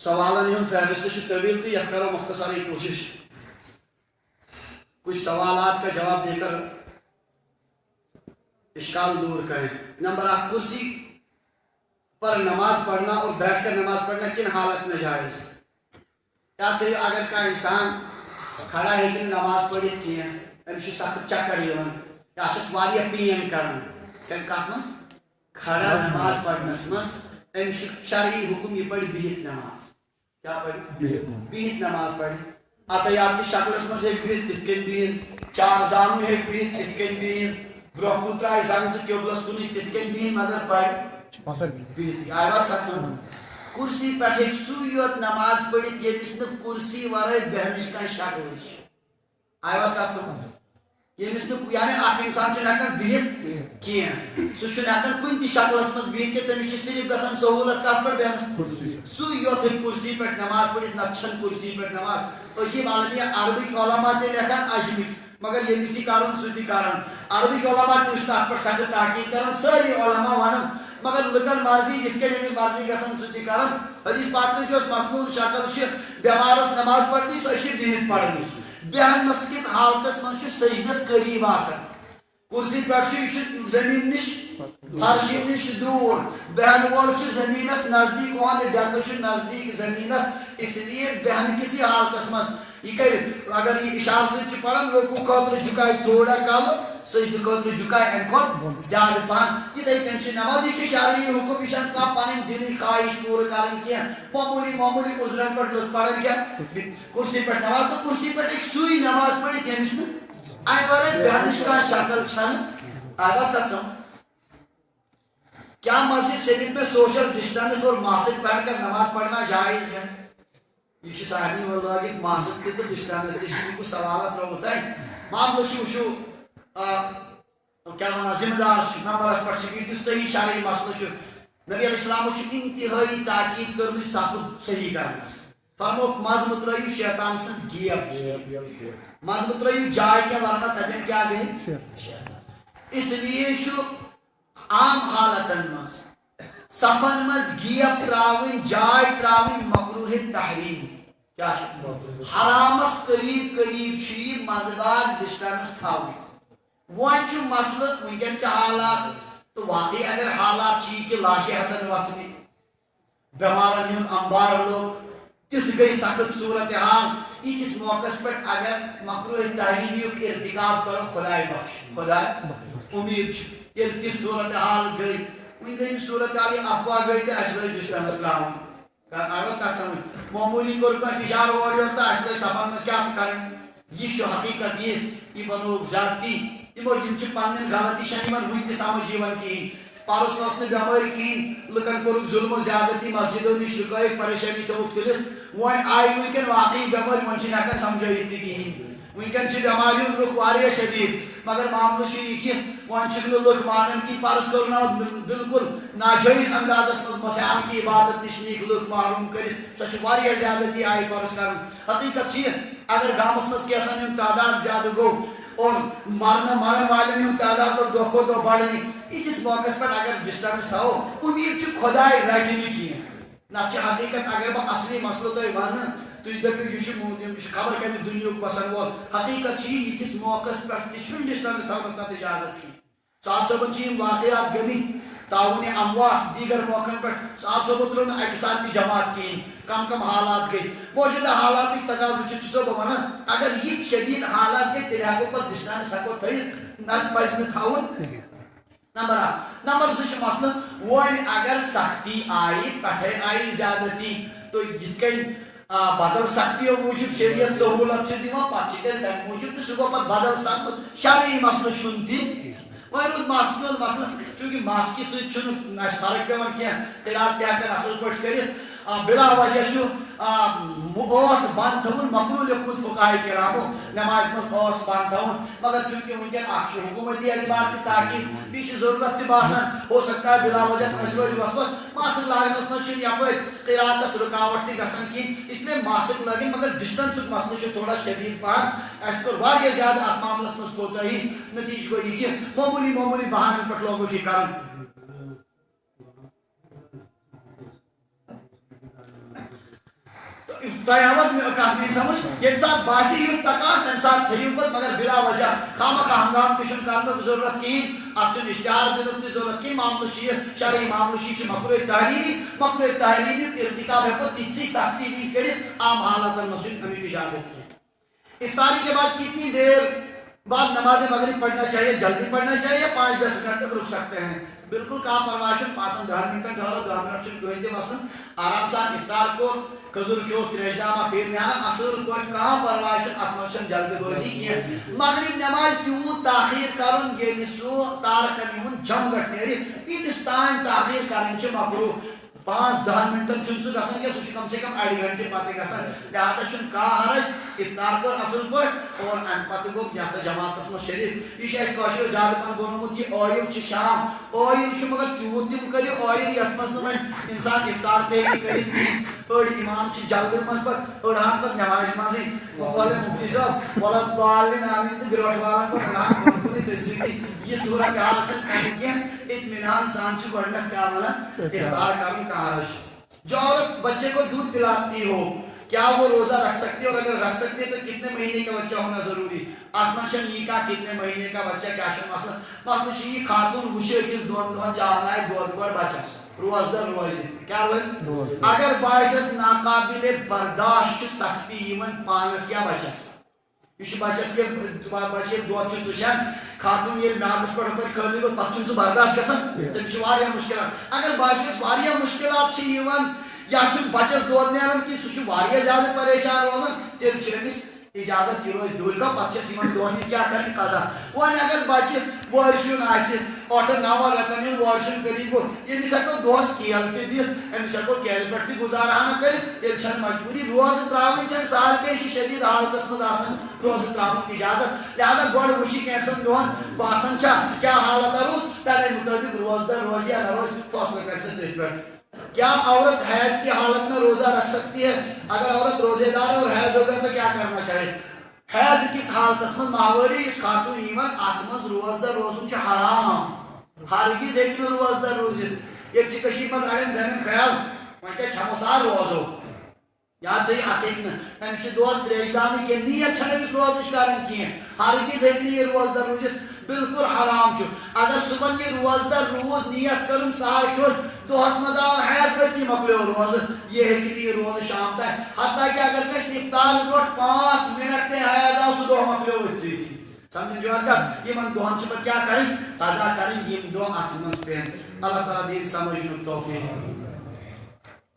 سوالن ہند فہرست طویل تو یہ کرو مختصر کوشش کچھ سوالات کا جواب دے کر اشکال دور کریں. نمبر 1، کرسی پر نماز پڑھنا اور بیٹھ کر نماز پڑھنا کن حالت میں جائز ہے؟ کیا تو اگر کا انسان کھڑا ہے کہ نماز پڑھت کی امس سخت چکر یا واریاہ پین کران کت مز کھڑا نماز پڑھنس مز امس شرعی حکم یہ پڑھ بہت نماز کیا پڑھ بہت نماز پڑھ عطیات شکلس مز بہت تت کن بہن چار زانو بہت تت کن بہن برہ کن ترائے زنگ سے قبلس کن تت کن بہن مگر پڑھ بہت آواز کت سمجھ کرسی پہ سو یوت نماز پڑھت یمس نا کرسی ورائے بہنچ کھانا شکل آواز کت سمجھ یمس نا یعنی اخ انسان ہکان بہت کی سہ ہکان کن تہ شکلس مز بہت کہ تمس صرف گژھان سہولت کت پہ بیہنس سو یوت کرسی پہ نماز پڑھت نہ کرسی پہ نماز عالمی عربک علماء تہ لکھان اجمک مگر یمس یہ کرن سہ تہ کران عربک علماء تہ تر پہ سخت تحقیق کران ساری علماء ونان مگر لکن مرضی یہ کن مرضی گھن سہ تہ کران حدیث پاک اس مصنون شکل بیمارس نماز پڑھنی سو بہت پڑھنی بہن مس کس حالتس من سجدس قریب آسان کرسی پہ زمین نش فرشی نش دور بہن وول زمینس نزدیک ون ڈیک نزدیک زمینس اس لیے بہن کسی حالتس مز یہ کر اگر یہ اشار سی پڑھان رکوع خاطر جھکائے تھوڑا کم سجدہ خاطر جھکائے امہ کھت زیادہ پہن اتھے کن نماز یہ شرعی حکم یہ پن دلی خواہش پور کریں کی معمولی عذرن پہ لوگ پڑھن کیا کرسی پہ نماز تو کرسی پہ ایک سوئی نماز پڑھی یمس نا امہ ورائے بہنچ کھانا شکل چھن آواز کت سم کیا مسجد شریف میں سوشل ڈسٹینس اور ماسک پہن کر نماز پڑھنا جائز ہے؟ یہ سارے لگت ماسک تہ ڈسٹینس تہ سوالات روت معاملہ وچو کیا ونان ذمہ دار نمبرس پہ صحیح شرعی مسئلہ نبی علیہ السلام انتہائی تاکید کر صف صحیح کرنس فرموک مز مترو شیطان سن گیپ مز مترو جائے کیا ورنہ تتن کیا گئی اس لیے عام حالتن مز صفن مز گیپ تراؤن جائے تراؤن مکروہ تحریم کیا حرامس قریب قریب مزباگ ڈسٹینس تھاؤن ون مسئلہ ونکن حالات تو واقعی اگر حالات کہ لاشیں حسن وسنی بیمارن ہند انبار لوگ تھ گئی سخت صورت حال اس موقع پہ اگر مکروہ تحریمیک ارتکاب کرو خدا بخش خدا امید یل تہ صورت حال گئی ون گئی صورت حال افواہ گئی تو اس لگ ڈسٹینس تراؤن آواز کت سمجھ معمولی کور اشارہ اور تو اس لگ سفر مز کیا کریں یہ حقیقت یہ بنو زیادتی تمو پن غلطی شن ون تہ سمجھ کہین پرس اس بیماری کہین لکن کورک ظلم و زیادتی مسجدوں نش رکائک پریشانی تھوک تلت ون آئی ونکن واقعی بیماری ون ہکان سمجھائت تہ کہین ونکن بیماری رخ واریاہ شدید مگر معاملہ یہ کہ ون لوگ مانن کہ پرس کرنا بالکل ناجائز اندازس مز مسیحان کی عبادت نش نیک لوگ محروم کر سہ زیادتی آئی پرس کر حقیقت اگر گامس مز کیسن ہند تعداد زیادہ گو اور مرن والن تعداد اور دہ دہ بڑھنے اتس موقع پہ اگر ڈسٹینس تھو امید خدائے رٹہ نی کی نہ حقیقت اگر بہ اصلی مسئلہ تھی ون تھی دپو یہ خبر کتنے دنیا بسن وول حقیقت یہ اتس موقع پہ تھی ڈسٹینس تھونس نت اجازت کی صاحب صبن واقعات گمت تعاون امواس دیگر موقع پہ صاحب صبن ترو اکہ ساتھ تہ جماعت کہین کم حالات گئی موجودہ حالات تقاضہ چھ بہ ونان اگر یہ شدید حالات گئی تیل ہیکو پہ ڈسٹینس ہیکو تھوت نت پزِ نہ تھاون نمبر زٕ مسئلہ ون اگر سختی آئی پٹھے آئی زیادتی تو یہ کن بدل سختیوں موجود شریعت سہولت دان پہ تمہ موجود سہ گو پہ بدل سخت شرعی مسئلہ چھ تہ وی رود ماسک مسئلہ چونکہ ماسکہ سن فرق پیوان کی قرات تہ ہیکن اصل پہ کرت بلا وجہ بند تھون مکروہ لیکھمت فقہاء کرامو نماز مز بند تھون مگر چونکہ ونکن اخ حکومتی اعتبار تہ تاکید بیس ضرورت تہ باسان ہو سکتا ہے بلا وجہ روز وسوس ماسک لاگنس مز یپر قراتس رکاوٹ تہ گژھان کہین اس لیے ماسک لگن مگر ڈسٹینس مسئلہ تھوڑا شدید پہن اس کور واریاہ زیادہ ات معاملس مز کوتاہی نتیجہ گو یہ کہ معمولی بہانن پہ لوگوں یہ کرن تیامس میں کہانی سمجھ یہ ساتھ باسی یہ تکاش تم ساتھ تھیوپت مگر بلا وجہ خامہ کا ہنگام کشن کرنے ضرورت کی اچھن اشتہار دنوں کی ضرورت کی معاملہ شیئر شرعی معاملہ شیئر مکروہ تحریمی ارتکاب ہے کو تیسی سختی بیس کرے عام حالات المسجد ہمیں کی اجازت ہے افطاری کے بعد کتنی دیر بعد نماز مغرب پڑھنا چاہیے جلدی پڑھنا چاہیے 5-10 منٹ تک رک سکتے ہیں بالکل کام پرواشن 5-10 منٹ ڈھالو 10 منٹ چھن کوئی مثلا آرام سان افطار کو کھجور کھیو تریشنامہ پھر نیانا اصل کوئی کام پرواشن اتمشن جلدی بازی کیا مغرب نماز تیوت تاخیر کرن یہ نسو تارکن یون جم گھٹنے اتس تائم تاخیر کرن چھ مکروہ 5-10 منٹن چھن سو گسن کیا سوچ کم سے کم 1.5 گھنٹے پاتے گسن لہذا چھن کا حرج افطار کو اصل پٹ اور ان پتہ گو یہ جماعت اسم شریف یہ اس کوشش زیادہ پن بنومت یہ آئل چھ شام آئل چھ مگر تیوت تم کرو آئل یت مز انسان افطار پہ کر اڑ امام چھ جلدی مز پت اڑان پت نماز مزی بولے مفتی صاحب بولا دالین آمین تو گروٹ والن پر اڑان بنکنی تزیدی یہ صورت حال چھ کہیں اطمینان سان چھ گوڑنک کیا ملا افطار کرن کا حرج جو عورت بچے کو دودھ پلاتی ہو کیا وہ روزہ رکھ سکتی ہے اور اگر رکھ سکتی ہے تو کتنے مہینے کا بچہ ہونا ضروری آتمشن یہ کا کتنے مہینے کا بچہ کیا شو مسئلہ چاہیے خاتون وشے کس دون چاہنا ہے دودھ بڑھ بچہ روز در روز کیا روز اگر باعث ناقابل برداشت سختی یمن پانس یا بچس یہ بچس یہ بچے دود چشان خاتون یہ میادس پہ کھلی گو پتہ سہ برداشت گژھان تمس مشکلات اگر باعث مشکلات یا بچس دود نیران کہ سہ زیادہ پریشان روزان تیل امس اجازت کی روز دور کا پتہ دون کیا کریں قضا وۄنۍ اگر بچہ وارشن آٹھن 9 رٮ۪تن ہُنٛد وارشن قریب گوٚو ییٚمِس ہٮ۪کو دۄہس کیل تہِ دِتھ أمِس ہٮ۪کو کیلہِ پٮ۪ٹھ تہِ گُزارہانہ کٔرِتھ تیٚلہِ چھنہٕ مجبوٗری روزٕ ترٛاوٕنۍ چھنہٕ سہل کینٛہہ یہِ چھِ شدیٖد حالتس منٛز آسان روزٕ ترٛاونُک اجازت لہذا گۄڈٕ وٕچھِ کینٛژن دۄہن باسان چھا کیٛاہ حالت روٗز تمے مُطٲبِق روز در روز یا نہ روز فٲصلہٕ کرِ سۄ تٔتھۍ پٮ۪ٹھ کیا عورت حیض کی حالت میں روزہ رکھ سکتی ہے اگر عورت روزے دار ہے اور حیض ہوگا تو کیا کرنا چاہیے حیض کس حالت میں ماہوری اس خاتون ایمان آتمز روز در روزن چھ حرام ہرگز ایک میں روز در روز ایک چھ کشی مز اڑین زمین خیال وانکہ کھموسار روزو یاد دئی اتھیک نہ امس دوست تریشدامی کے نیت چھن امس روزش کرن کین ہرگز ایک یہ روز در روز بالکل حرام چھو اگر صبح یہ روز در روز نیت کرن سہار کھول دہس مز آو حیض کتی مکلیو روز یہ ہے کہ روز شام تک حتیٰ کہ اگر کس افطار برونٹھ 5 منٹ تے حیض آو سہ دہ مکلیو سی سمجھن جو اس کا یمن دہن چھ کیا کریں قضا کریں یم دو اتھ مز پین اللہ تعالی دین سمجھن توفیق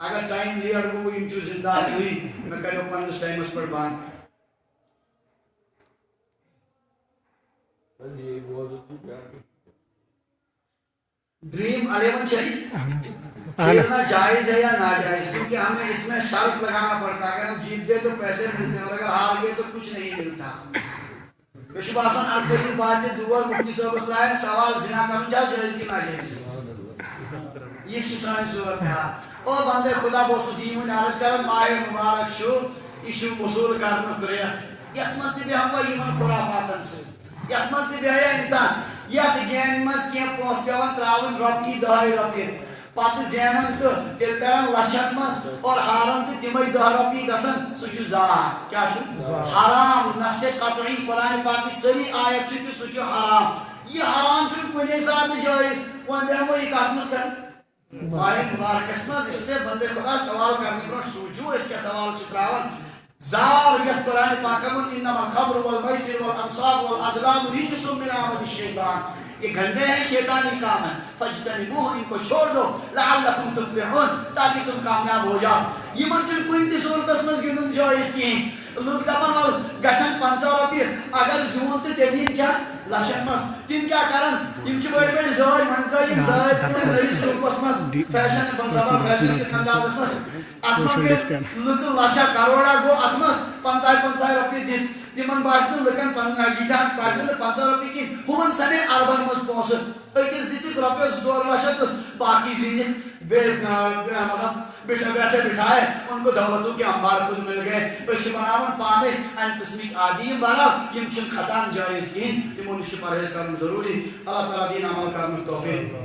اگر ٹائم لیٹ گو یم چھ زندہ ہوئی میں کرو پنس ٹائمس پر بند ڈریم 11 چاہیے کھیلنا جائز ہے یا ناجائز کیونکہ ہمیں اس میں شرط لگانا پڑتا ہے اگر ہم جیت گئے تو پیسے ملتے ہیں اور اگر ہار گئے تو کچھ نہیں ملتا بشب آسان ارکتی بات ہے دور مفتی صاحب اسلام سوال زنا کرن جائز کی ناجائز یہ سان صورت ہے او بندے خدا بوسیم عرض کرن ماہ مبارک شو یہ وصول کرن کریت یت مت بھی ہم ایمان خرافاتن سے یت مت بھی ہے انسان یت گیم مز کی پونس پیوان تراون رۄپیہِ 10 رۄپیہِ پتہ زینن تو تیل کران لچھن مز اور ہارن تو تمے 10 رۄپیہِ گژھن سہ چھ ضایع کیا چھ حرام نص قطعی قرآن پاک کی ساری آیت چھ کہ سہ چھ حرام یہ حرام چھ کنے ساتھ جائز وۄنۍ بیہمو یہ کتھ مز کر ماہ مبارکس مز اس لیے بندے خدا سوال کرنے برونٹھ سوچو اس کا سوال چھ تراون زار یہ قرآن پاکمون انما الخمر والمیسر والانصاب والازلام رجس من عمل الشیطان یہ گندے ہیں شیطانی کام ہے فاجتنبوہ ان کو چھوڑ دو لعلکم تفلحون تاکہ تم کامیاب ہو جاؤ یہ منچن کوئی تی صورت مز گنن جائز کی لوگ دپان گژھن 50 رۄپیہِ اگر زیون تو تیل کیا لچھن مز تم کیا کرن یم چھ بڑی بڑی زٲر ون ترٲیِن زٲر تم نٔیِس روپس مز فیشن بزبان فیشن کس اندازس مز ات مز لُکھ لچھا کروڑا گو ات مز 50 رۄپیہِ دِس تمن باس لکن یہ باس 50 رۄپیہِ کِہیٖنۍ ہُمن سنے اربن مز پونسہٕ أکِس دِتِکھ رۄپیس 2 لچھ تہٕ باقی زیٖنِکھ مطلب بیٹھے بٹھائے ان کو دولتوں کے انبار خود مل گئے اس بناون پانے ان قسمک عادی بنا یم چھ خطان جائز کین یمن چھ پرہیز کرن ضروری اللہ تعالی دین عمل کرن توفیق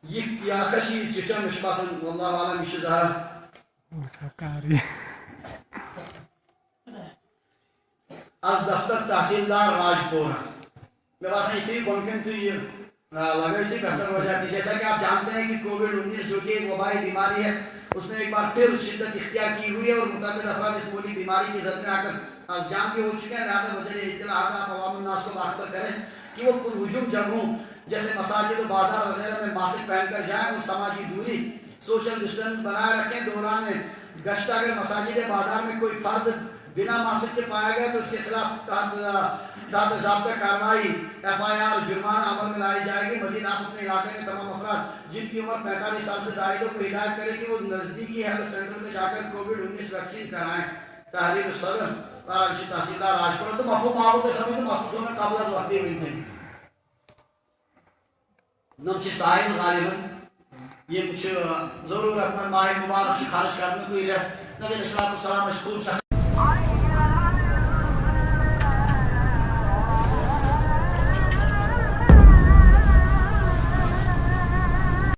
یہ یا خشی چٹن مش باسن والله عالم مش ظاهر از دفتر تحصیلدار راجپورہ میں باسان اتنی بنکن تو یہ لگا تھی بہتر ہو جاتی. جیسا کہ آپ جانتے ہیں کہ کووڈ-19 جو کہ ایک وبائی بیماری ہے اس نے ایک بار پھر شدت اختیار کی ہوئی ہے اور متعدد افراد اس مولی بیماری کی زد میں آ کر از جان کے ہو چکے ہیں. لہٰذا وزیر اطلاعات آپ عوام الناس کو باخبر کریں کہ وہ پر ہجوم جگہوں جیسے مساجد و بازار وغیرہ میں ماسک پہن کر جائیں اور سماجی دوری سوشل ڈسٹینس بنائے رکھیں. دوران گشت اگر مساجد بازار میں کوئی فرد بنا ماسک کے پایا گیا تو اس کے خلاف تحت ضابطہ کارروائی FIR جرمانہ عمل میں لائی جائے گی. مزید آپ اپنے علاقے میں تمام افراد جن کی عمر 45 سال سے زائد کو ہدایت کریں کہ وہ نزدیکی ہیلتھ سینٹر میں جا کر کووڈ-19 ویکسین کرائیں. تحریر الصدر تحصیلدار راجپورہ. تو مفہوم آبود سمجھ مقصدوں میں قبل از وقتی ہوئی تھے نم چھ ساحل غالباً یم ضرورت مند ماہ مبارک خرچ کرنے کوئی رہت. نبی علیہ السلام خوب